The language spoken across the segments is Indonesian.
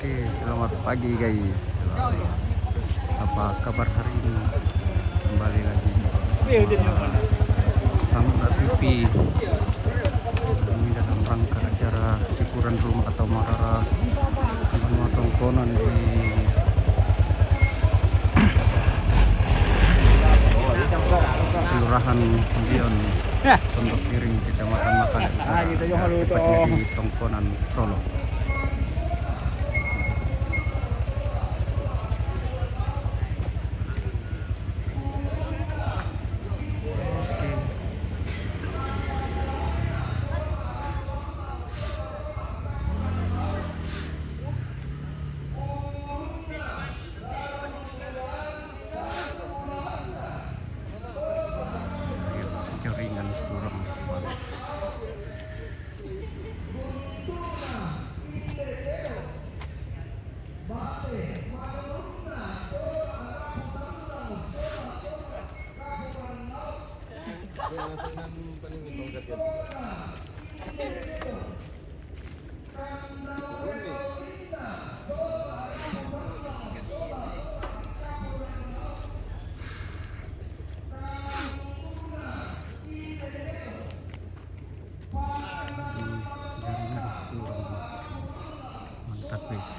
Oke, selamat pagi guys. Apa kabar hari ini? Kembali lagi Samudra TV. Ini dalam rangka acara syukuran rumah atau marara Banua Tongkonan di Kelurahan Bion, Pondok Piring, Kecamatan Makassar, tepatnya di Tongkonan, Solo. Jaringan kurang bagus. Mantap guys.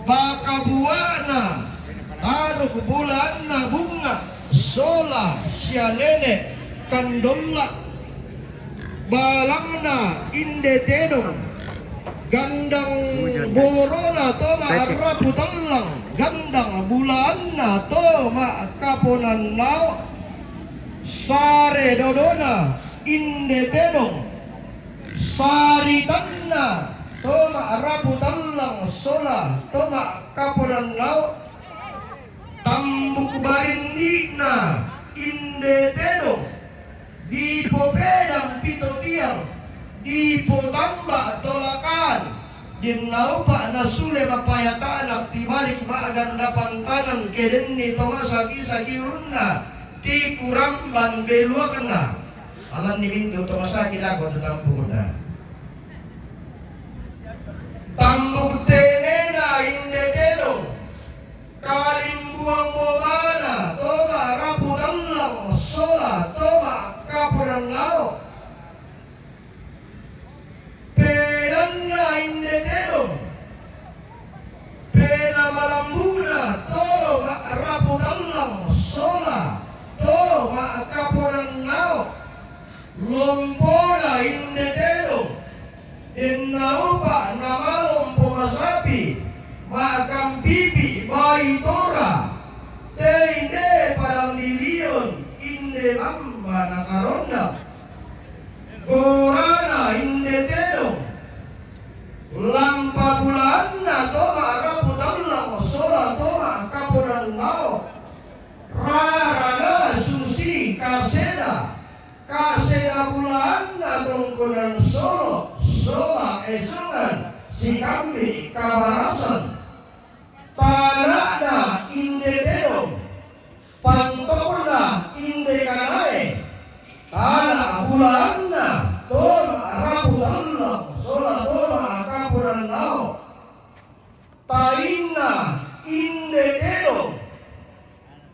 Bakabuana anu bulan na bunga sola sianene kandolla balangna indetedong gandang borona toma araputallang gandang bulanna toma kaponan nao sare dodona indetedong saritanna toma araputallang sola toma kaponan nao tambuk barindina indetedong di popedang pito tiang di potamba tolakan dinau pa nasule mapayataan ak tibalik maaganda pantanan kedenni tomasaki sakirunna ti kuramban belua kena alan nimintu tomasaki dago tutambuna tambuk tenena indetedong kalimbuang bobana toma raputallang sola toma kapuran lao penanna indetedong pena malambuna toma raputallang sola toma kapuran lao lompona indetedong innaupa namalong pumasapi makam bibi bayi tora teinde padang lilion inde mamba nakaronda gorana inde tedong lampa bulanna toma raputallang sola toma kapunan nao rarana susi kaseda bulanna tongkonan solo soa esungan si kami kabarasan tanahna indetedong pantokna indekanae tanah bulanna toma raputallang sola toma kapuran nao tainna indetedong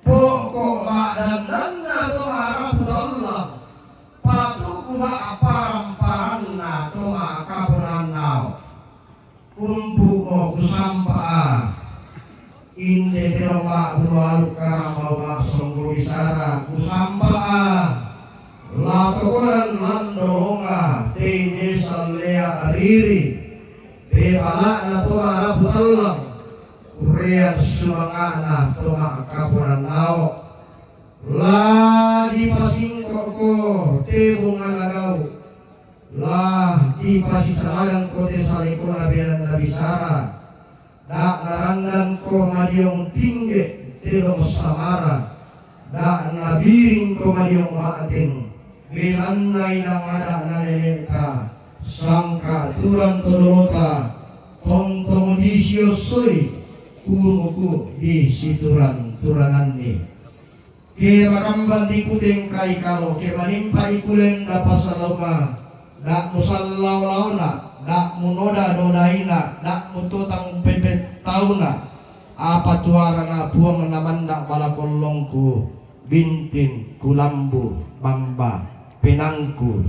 pokok madandanna toma raputallang patuku param-paranna toma kapuran nao kumpu mo kusampa inde tero ma bualu karama ma songguru isara kusamba lakoran landolonga te desa lea ariri pe bala na to arabu Allah kurian sumangana to ma kapuran nao la di pasingko ko te bunga nagau lah di pasisalagan ko te saliko nabianan nabi sara dak narandan ko madiong tingge te lo samara dak nabiring ko madiong maating bilanay ng ada na neneta sangka turan todolota tongtong di siyosoy kumuku di situran turanan ni ke makamban di kudeng kai kalo ke manimpa ikulen da pasaloma dak musallaw launa dak munoda dodaina dak mututang pepet tauna apa tuarana buang naman dak balakolongku bintin kulambu bamba penangku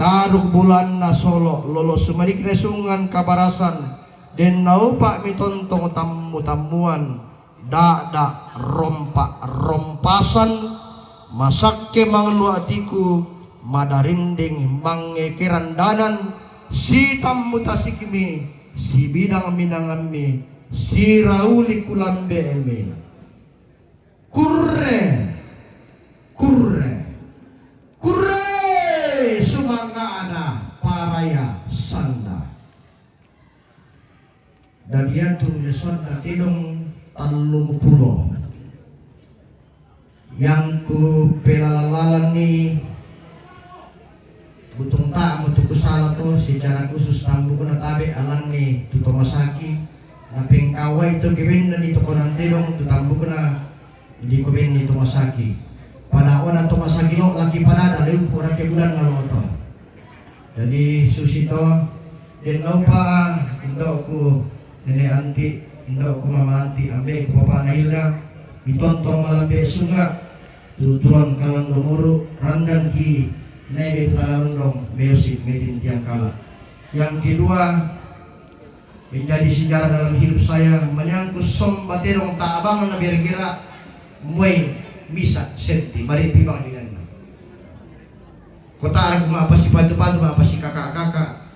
taruk bulan na solo lolo sumarik resungan kabarasan den naupa mitontong tamu-tamuan dak rompak rompasan masakke manglu atiku madarinding mangekeran danan si tamu tasikmi si bidang minangami si rauli kulambe eme kurre sumangana paraya sanda dan ia tu leson na tidong 30 yang ku pelalalan ni butong ta mo tu kusala to secara khusus tambu ko na tabi alan ni tuto masaki na pingkaway to gawin na dito ko ng tidong tutambu ko na hindi ko bin nito masaki padaon na to masaki lo laki panada liw pura kebudan nga lo to jadi susito din lo pa indo ko nene anti indo ko mama anti ambe ko papa na hilda mitontong malambe sunga tutuan kalang domoro randan ki nebe putararundong music meeting tiang kala yang kedua menjadi sejarah dalam hidup saya menyangkut som baterong taabangan na bergerak muay misa senti mari pibang dengan kota arang kuma apa si padu-padu apa si kakak-kakak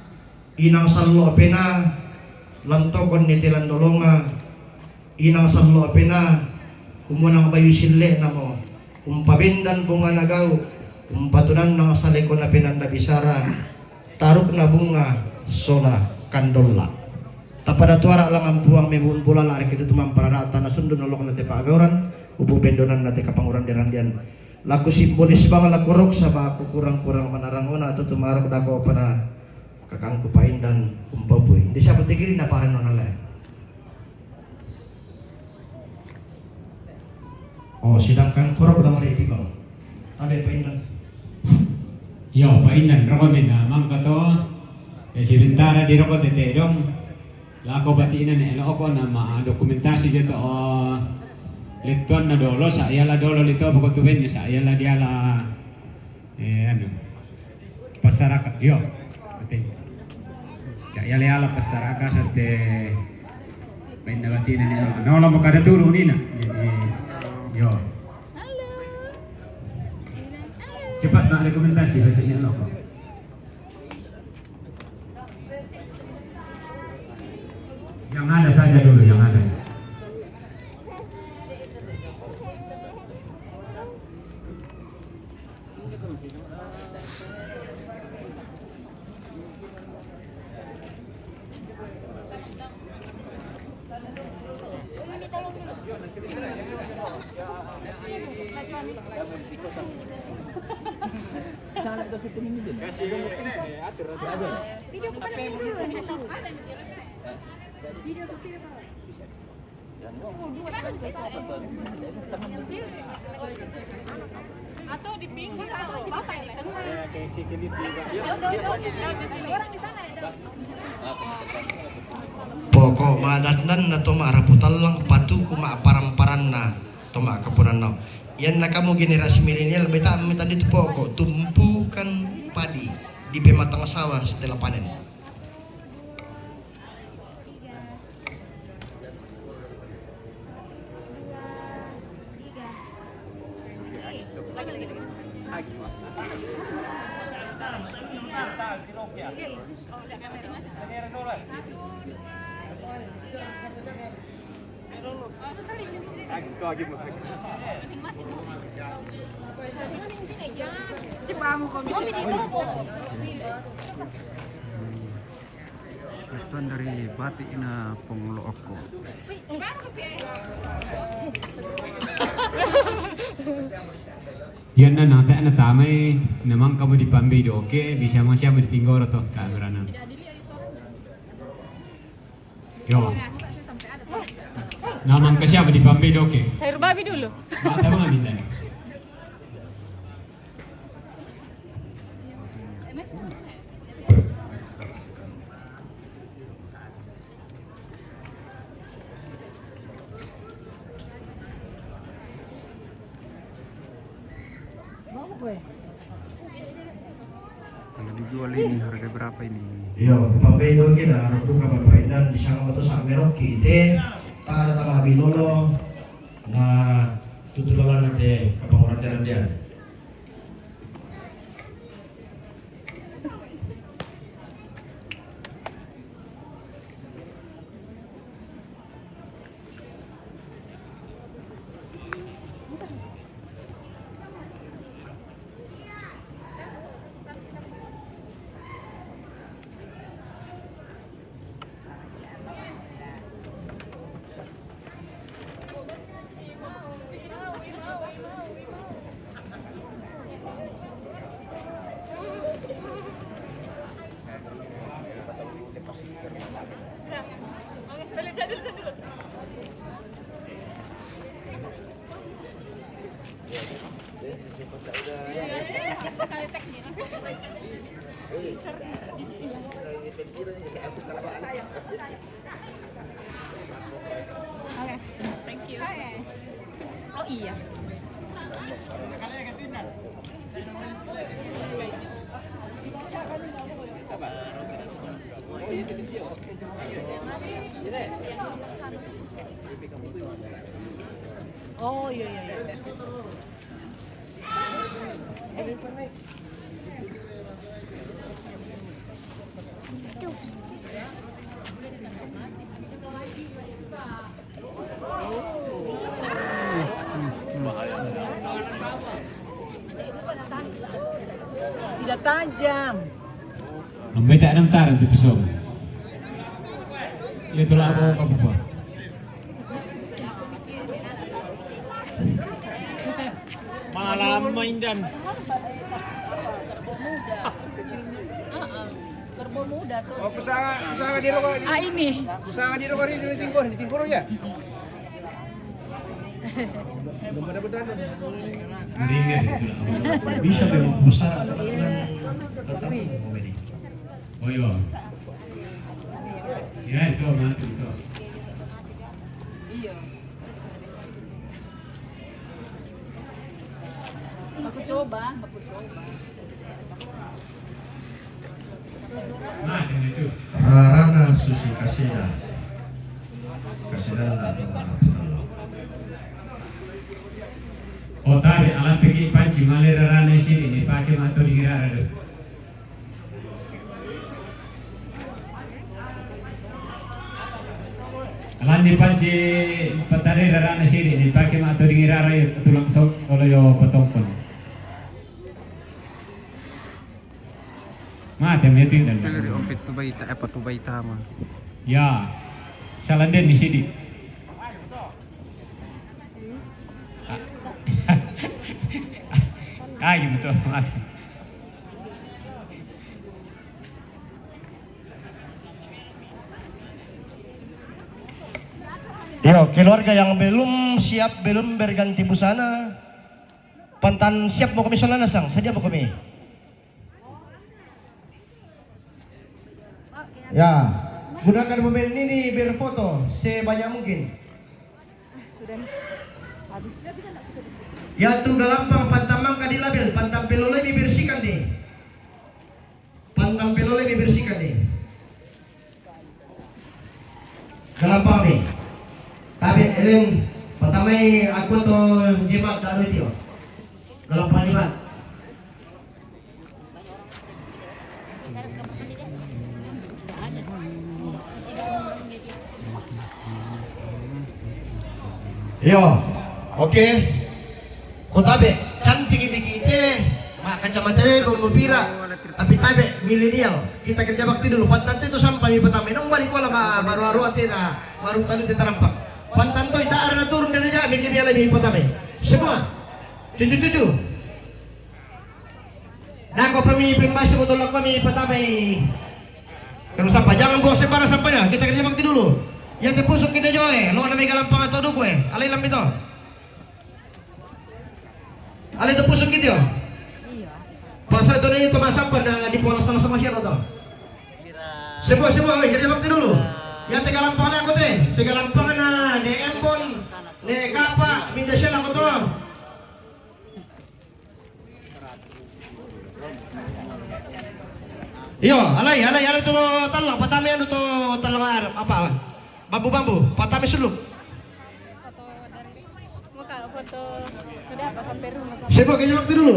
inang sallo pena lantokon ni telan dolonga inang sallo pena umunang bayu sille namo umpabendan bunga nagaw umpatunan ng saleko na pinanda bisara taruk na bunga sola kandola tapada tuara lang ang buang mebun pula lari kita tumampararata na sundon olok na tepagawaran upo pendonan na tekapanguran dirandian laku simbolis bang laku rok sabak aku kurang-kurang manarangona atau tumarok dako pada kakangku pain dan umpaboy di siapa tigirin na paran nonale oh sedangkan kurang udah mari bang tabe painan yo painan rokomen na mangkato sementara di rokot tete dong lako batinan elo ko na dokumentasi dito Liton na dolo sa ayala dolo lito pagkutuben sa ayala diala ano pasaraka yo ate sa ayala pasaraka sa te pinagatin ni no lo makada turo nina yo cepat na dokumentasi betul ni lo yang ada saja dulu yang ada Video ko pa na dulu atau ada video ko pila pa. Atau di pinggir atau apa ini? Kayak security. Orang di sana ada. Pokok madatnan na to maraputal lang patu kuma param-paran na to makapunan na. Yan na kamu generasi milenial beta minta dito pokok tumpukan padi di pematang sawah setelah panen. Kami dito po. Ituan dari batik na pengulok ko. Yan na nata na tamay namang kamu di pambido oke bisa mo siya bertinggor to kamera na. Yo. Namang ka siya di pambido oke. Sayur babi dulu. Mata mga minda ni. Kalau dijual ini harga berapa ini? Yo, papaino kita harap ko kapapainan di sa mga to sa Merok kite para tama binolo na tutulalan natin kapanguran diyan. Thank you. Oh iya. Oh iya iya iya. Tidak tajam. Ambay tak nam taran tu pisau. Itu lah apa apa. Malam maindan. Kerbau muda tuh. Oh, pusaka di rokok. Ah ini. Pusaka di rokok ini di tingkor ya. Belum ada betul. Meringan itu lah apa. Bisa belum besar atau datang ini. Oh iya. Ya itu mati itu. Iya. Aku coba. Mati itu. Rarana Susi Kaseda. Kaseda atau Oh tadi alat pergi panci malera rana sini ni pakai motor dikira ada. Alat ni panci patare rana sini ni pakai motor dikira ada tulang sok kalau yo potongkon. Mati meeting dan. Pilih ompit tu baita apa tu baita mah. Ya, salanden di sini. Ah, iya betul. Mati. Yo, keluarga yang belum siap, belum berganti busana, pantan siap mau kami solana sang, saja mau kami. Ya, gunakan momen ini berfoto sebanyak mungkin. Ya tuh galampang pantamang kadi label, pantang pelolai dibersihkan nih. Pantang pelolai dibersihkan nih. Galampang nih. Tapi eleng pertamai aku tuh jimat dalu itu. Galampang jimat. Yo, oke. Kotabe, cantik ibiki ite, maka materi pembira. Tapi tabe milenial, kita kerja bakti dulu. Pantan itu sampai pertama. Nung balik wala baru atina, baru tadi kita rampak. Pantan itu arena turun dari aja, bikin dia lebih pertama. Semua, cucu. Nah, kau pemimpin masih betul kami pertama. Kalau sampah, jangan buang sembarang sampahnya. Kita kerja bakti dulu. Yang dipusuk kita joy, lo ada megalang pangat atau gue, alay lam itu. Alay itu pusuk gitu. Pasal itu nih itu sampah di pola sama siapa tuh? Semua, kerja bakti dulu. Yang tiga lampangan aku teh, tiga lampangan na, ne embon, ne kapa, minda siya ako tuh. Iyo, alay itu talang, patami ano to talang apa? Bambu, patami suluk. Foto udah apa sampai rumah. Semua kerja bakti dulu.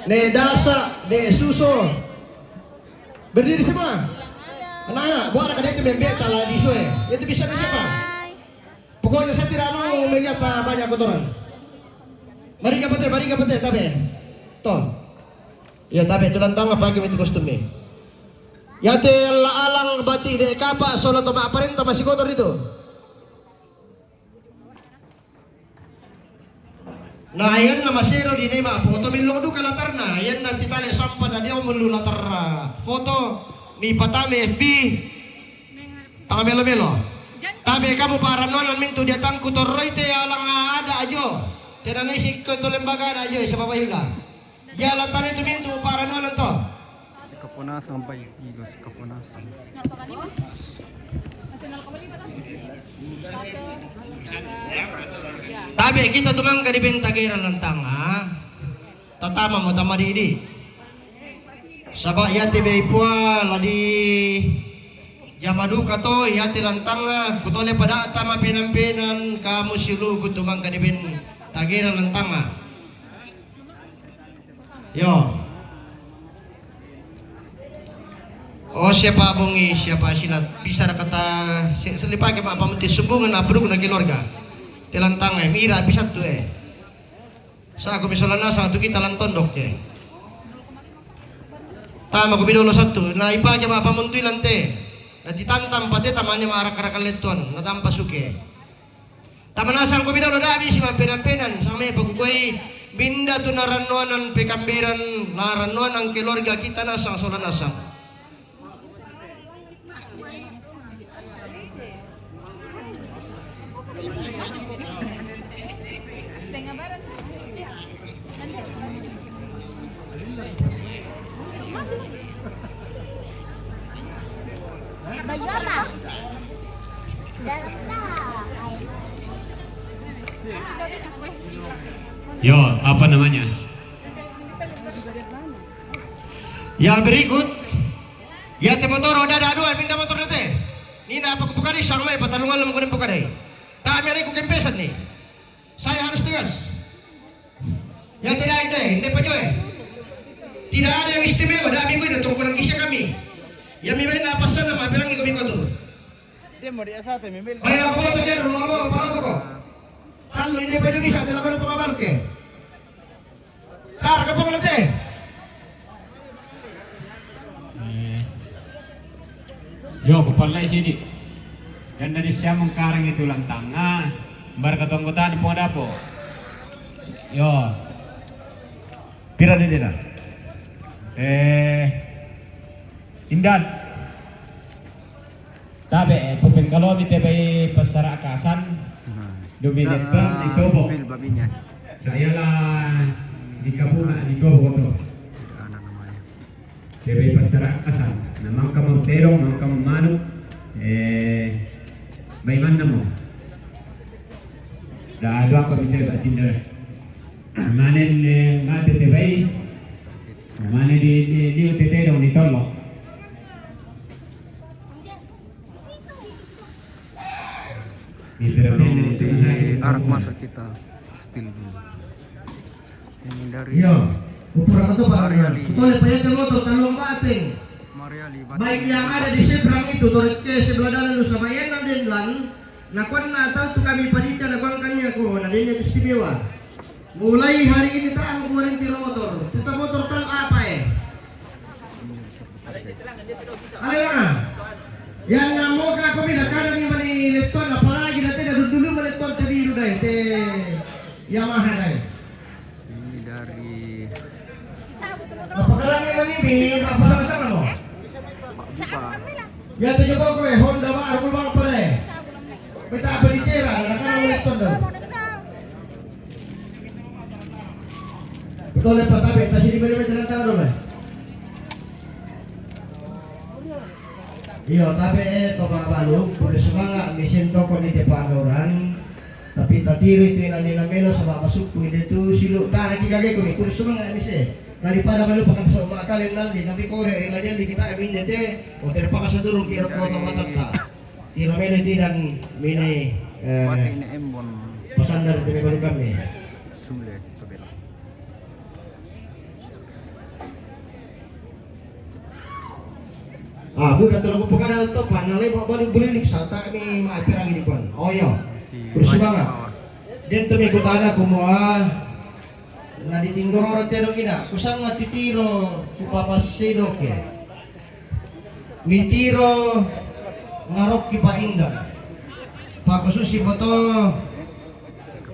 Ne dasa, ne suso. Berdiri semua. Anak-anak, buat anak itu membeta lah di sue. Itu bisa siapa? Pokoknya saya tidak mau melihat banyak kotoran. Mari kapete, tapi. Ton. Ya tapi itu lantang apa kami itu kostumnya. Ya tel alang bati de kapa solo to maaparin to masih kotor itu. Nah, yan na masiro di nema foto min lodo ka latar na yan na titali sampa na dia umulu latar foto mi patame FB tanga melo tabe kamu para nonan mintu dia tangku torroy te alang ada ajo tena nisi ko to lembaga na ajo sa papahilga ya latar itu mintu para nonan to Si Kapunasan ba igo si Kapunasan. Tabi kita tumang ka di bentagira lantang ha. Tatama mo tamadi di. Sabak yati beipua ladi Yamadu kato yati lantang kutole pada tama penampenan kamu silu kutumang ka di bentagira lantang ha. Yo. Oh siapa bungi siapa silat bisa kata selipay ka pamunti sumbungan apurug na keluarga. Tilantang mira bisa tuh sa ako misalnya sa tu kita lantondok tama ko binulo satu na ipa kaya mapamuntoy lante na ditantam pati tamanya maarak-arakan leton na tampasuke tama nasang ko binulo dami si mampenan-penan sa may pagkukway binda tu naranuan pekamberan naranuan ang keluarga kita nasang solanasang Baju apa? Dalam tak. Yo, apa namanya? yang berikut ya te motor roda ada dua pindah motor nate nina apa kupukari sang may patalungan lang ko rin pukari kami alay ko kempesan nih saya harus tegas yang tidak ada hindi pa tidak ada yang istimewa dami ko na tungkol ang kisya kami yang may napasan na mabilang ikumi ko to Dia mau dia sate memel. kaya ako ba sir rulo ko talo hindi pa yung isa tila ko na tumabal ke tar ka po nate Yo, kupalay sini. Dan dari siya mengkarang itu lantang. Bar katongkotan po ada po. Yo. pira din na Indan. Tabe, pupin kalau mi tebay pasara akasan. Dominetkan itu po. Bil babinya. Saya lah di Kapuna di Dobo to. Ano namanya? Tebay pasara akasan. Namang kamotero, namang kamano. Bayman na mo. Dado ako minta tinder. Manen mate tebay. Manen di tetero ni tolo. Di arak masuk kita spill dulu. Ini dari Iya, upura ka to ba? Tuloy pa yan mo to talong bating. Mariali. Baik yang ada di seberang itu, turut ke sebelah dalam lu sama yan din lan, Nakuan na atas tu kami panitia nagwangkannya ko na din yung istimewa. Mulai hari ini taang kumarin tiro motor. Tita motor kan apa Alayang. Yang namo ka ko binakara ni mali leton apalagi natin na dulu maleton te biru dai te Yamaha dai. Ini dari Napakalang yung manibi, apa sama-sama mo? Ya tujuh ko Honda ba arbol bang pare. Kita apa di cera, nakakang leton daw. Betul ya Pak, tapi tas ini balik jalan tangan dulu. Iya, tapi ito mga balog, puro semangat, mesin toko ni Depagauran. Tapi tatiri itu yang nila melo sa makasuk ko, hindi ito silo, tarik ikagay ko ni, puro semangat mesin. Daripada kalau pakai sa umakal yang naldi, nabi kore, rin lang yan, kita amin nete, o terpa ka sa durong, kiro ko ito matata. Tiro melo ito dan mini, pakai ini embon pasandar ito may balog kami. sumle tabela. Budak tulong ko na ito, panalay, balik bulilik sa kami maipirang inipan. O yun, puro semangat. Dito may kutana kumuha, na ditinggoro rin tero gina, kusang nga titiro, kupapasido ke. Mitiro, ngarok kipaindan. Pagkususi mo to,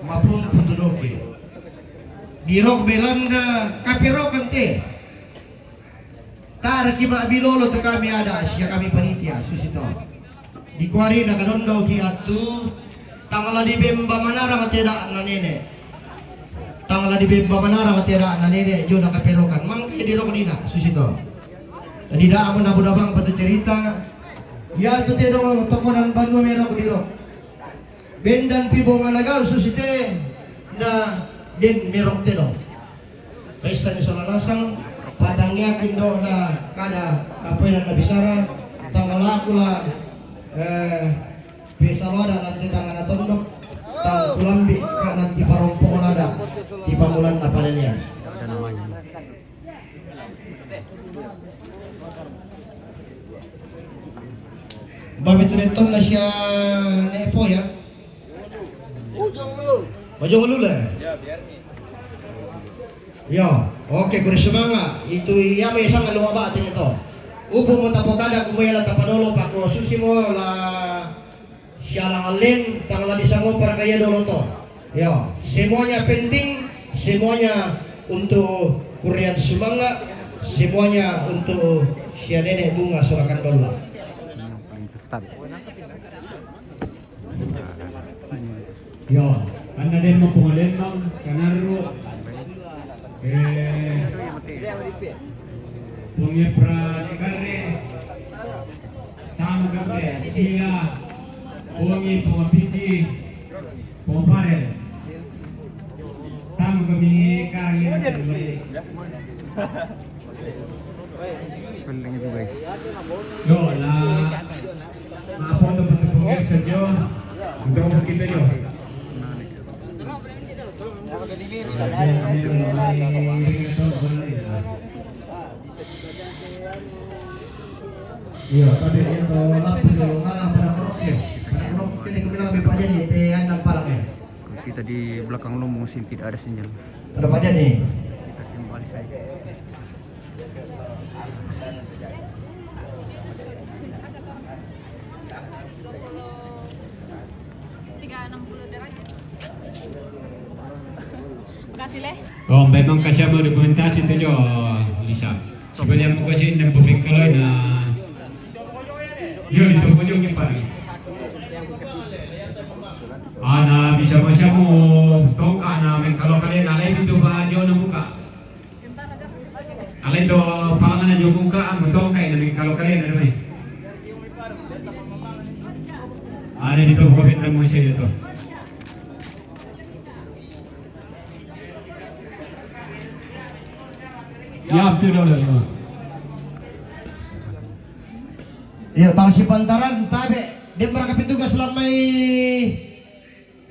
mapung putudoke. Dirok belanda, kapiro kante. Tara kiba bilolo to kami ada, siya kami panitia, susito. Di kuari na kanondo ki atu, tangala di bemba manara katira na nene. Tangala di bemba manara katira na nene, yun nakapirokan. Mangke di rok nina, susito. Di daamon na budabang patu cerita, ya tu tino tokonan banwa merok di rok. Bendan pibo nga nagaw, susite, na din merok tino. Pesta ni Solalasang, patangnya kindo na kada apoy na nabisara tangala kula pesawada nanti tangan tondok tang kulambi ka nanti parompo nada di pamulan na panenya Ada namanya. babit retong na siya nepo ya Bajong lula ya, oke, kuri semangat. Itu iya may isang lumabatin ito. Upo mo tapokada kumayala tapadolo pako susi mo la siya lang alin tangla disango para kaya dolo to. Ya, semuanya penting, semuanya untuk kurian semangat, semuanya untuk siya nenek bunga surakan dola. Ini yang paling ketat. Yo, anda din mo pungulin mo, kanaro. Punya pranegare tama gabe sila pungi pumapiji pumpare tama gabe kalian Penting itu guys. yo la mafoto betul saja untuk kita yo Iya, tapi itu lampu itu ngalah pada keroknya. Pada keroknya ini kebilang Pak Jani, tehan dan palangnya. Kita di belakang lumbung sini tidak ada sinyal. Ada Pak Jani. Kita kembali saja. Kasih leh. oh memang kasih mau dokumentasi itu jo Lisa sebenarnya mau kasih enam publik kalau na yo itu pojok ni pari ana bisa masya mo tongka na men kalau kalian alai itu bahajo na muka alai to palangan na jo muka ang tongka na men kalau kalian ada mai ada di to covid na mo siya itu ya betul dulu. Iya, tahu si Pantaran, tabe. Dia mereka petugas selama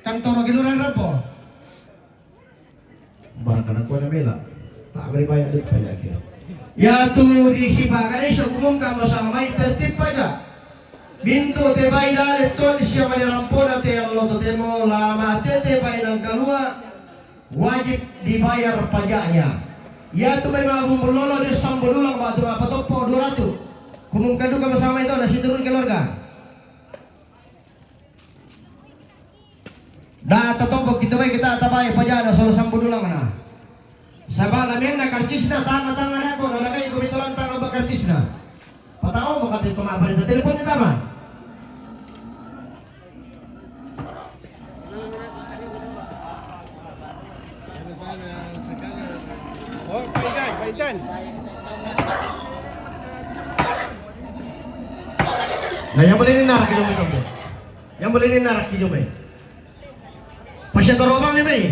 kantor kelurahan rapo. Barang aku na mela. Tak beri banyak duit banyak. Ya tu di Sibagan iso umum kamu sama tertib aja. Bintu te baila leton siya manirampona te Allah temo lama te bainang kalua wajib dibayar pajaknya. Ya tu may mga bumulolo de sambudulang ba tu apa topo duratu. Kumungkadu ka masama ito na siturun keluarga. Da tatopo kita bay kita tabay pajada solo sambudulang na. Sabala men na kartis na tama na ko na kay kumitulan tama ba kartis na. Patao mo katit kumapa dito telepon ni tama. Oh, paitan. Nah, yang boleh narak kijome tombe. Yang boleh narak kijome. Pasya torobang ni may.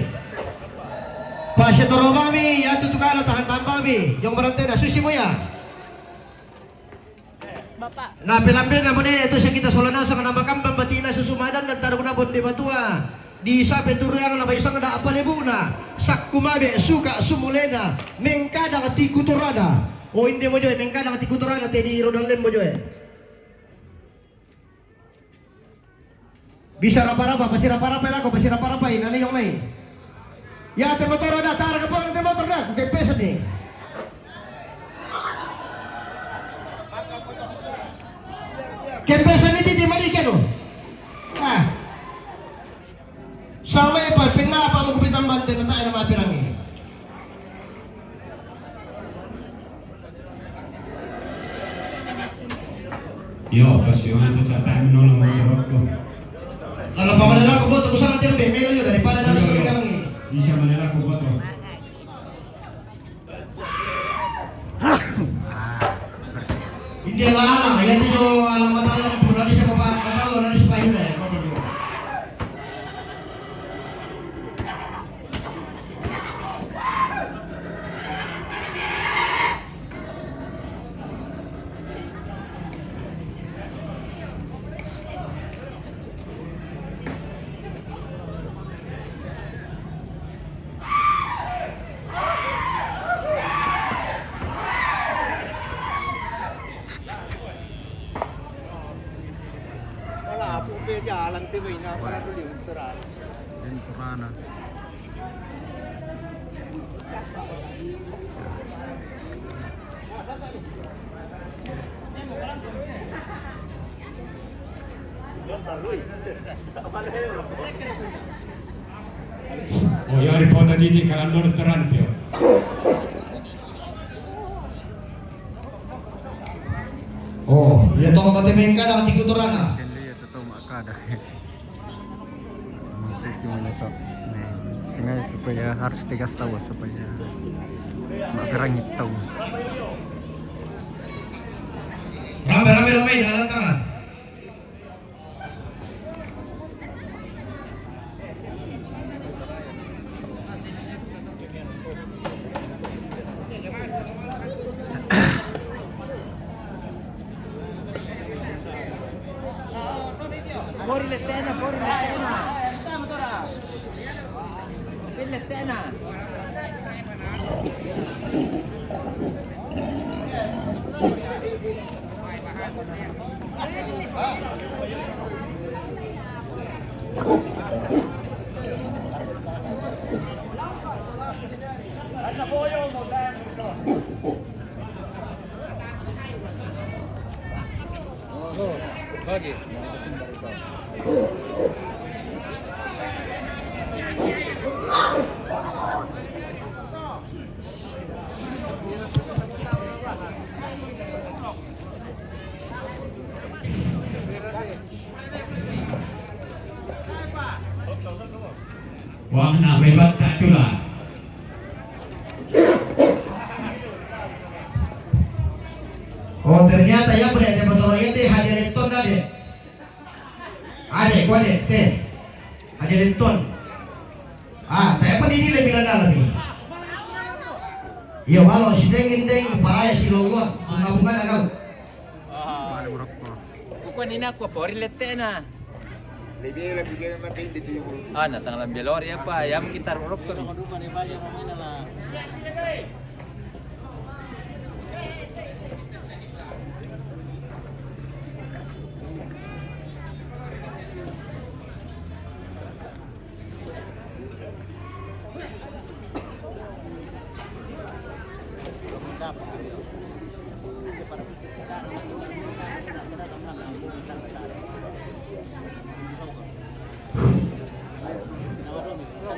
Pasya torobang mi ya tutukana tahan tambah mi. Yung barante na susi mo ya. Bapak. Na pilambe na mo ito siya kita solanasa kana makambang batina susumadan dan tarong na bondi batua. Di sape turuyang na baisang na apalibuna. Sak kumabe suka sumulena. Mengkada katikuturada. O hindi mo joy mengkada katikuturada te di rodalen mo joy. Bisa rapa-rapa, pasti rapa-rapa lako, pasti rapa-rapa ini nani yang main. Ya termotor ada, tar ke nanti motor dah, kayak peset nih. Kayak peset ini di mana ikan lo? Ah, sama apa? Kenapa mau kupitan banten tak ada mapi rangi? Yo, pasyongan sa tayo nolong mo ko. Kalau pamanala ko boto ko sa natin bemelo yun daripada na sa rangi. Di siya manila ko boto. Hindi lang, yan din yung alam matalo ng puro siya matalo na sa pahila eh. Wala po beja alang tibay na para tuloy unsura. Dan Purana. Oh, ya report tadi kalau nol teran pio. Oh, ya tong matemengka na tikuturan na. Hindi ito ito makada. Masisi mo na ito. Sehingga supaya harus tigas tahu supaya magerangit tahu. Rame-rame lamay dalam tangan. Pori letena. Tama tora. Letena. Bagi. Wang na bebat tak cula. Oh, ternyata ya pada ada betul itu hadir lenton ada. Ada, gua ada teh. Hadir lenton. Ah, tapi apa ini lebih lana lebih. Iya, walau si deng paraya si lolot, bunga-bunga na kau. Balik Morocco. Kukuha nina ko pori letena. Lebih bigyan naman kayo dito yung Natang lang Beloria pa. Yam kita rurok ko.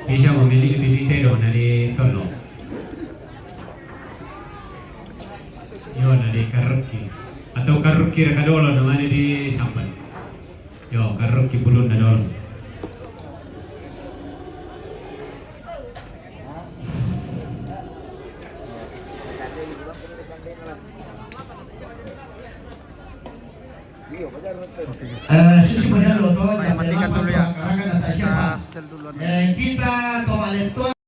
bisa memilih titi do na di tono. Yo na di karuki atau karuki ra kadolo naman di sampan. Yo karuki bulun na dolo. Susunod na loto, Ay, matikan tuloy yan. karangan at siya pa. Sel dulu. Kita pamalit